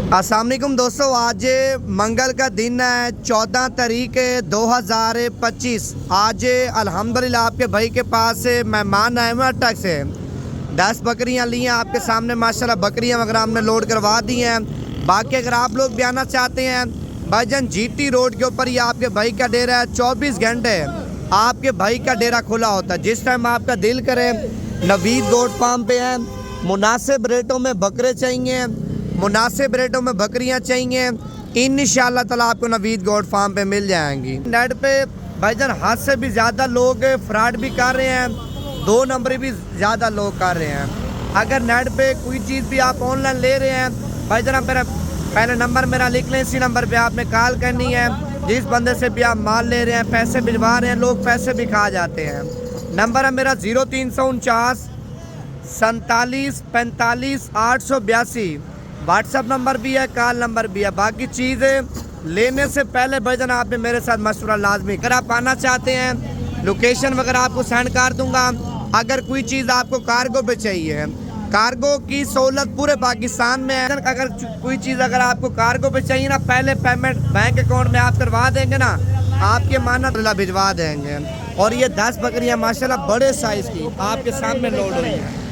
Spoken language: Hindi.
अस्सलाम वालेकुम दोस्तों, आज मंगल का दिन है 14 तारीख 2025। आज अल्हम्दुलिल्लाह आपके भाई के पास मेहमान आए हुए अटक से 10 बकरियां ली हैं। आपके सामने माशाल्लाह बकरियां वगैरह हमने लोड करवा दी हैं। बाकी अगर आप लोग भी आना चाहते हैं भाईजान, जीटी रोड के ऊपर ही आपके भाई का डेरा है। 24 घंटे आपके भाई का डेरा खुला होता है। जिस टाइम आपका दिल करे नवीद गोट फार्म पे है। मुनासिब रेटों में बकरे चाहिए, मुनासिब रेटों में बकरियां चाहिए, इंशाअल्लाह ताला आपको नवीद गोट फार्म पे मिल जाएंगी। नेट पे भाईजान हद से भी ज़्यादा लोग फ्रॉड भी कर रहे हैं, 2 नंबर भी ज़्यादा लोग कर रहे हैं। अगर नेट पे कोई चीज़ भी आप ऑनलाइन ले रहे हैं भाईजान, आप मेरा पहले नंबर मेरा लिख लें। इसी नंबर पे आपने कॉल करनी है। जिस बंदे से भी आप माल ले रहे हैं, पैसे भिजवा रहे हैं, लोग पैसे भी खा जाते हैं। नंबर है मेरा 0349 47 45 882। व्हाट्सअप नंबर भी है, कॉल नंबर भी है। बाकी चीज़ें लेने से पहले भाईजान आपने मेरे साथ मशवरा लाजमी। अगर आप आना चाहते हैं लोकेशन वगैरह आपको सेंड कर दूंगा। अगर कोई चीज़ आपको कार्गो पे चाहिए, कार्गो की सहूलत पूरे पाकिस्तान में है। अगर कोई चीज़ अगर आपको कार्गो पे चाहिए ना, पहले पेमेंट बैंक अकाउंट में आप करवा देंगे ना, आपके माना भिजवा देंगे। और ये 10 बकरियाँ माशाल्लाह बड़े साइज़ की आपके सामने लोड हुई हैं।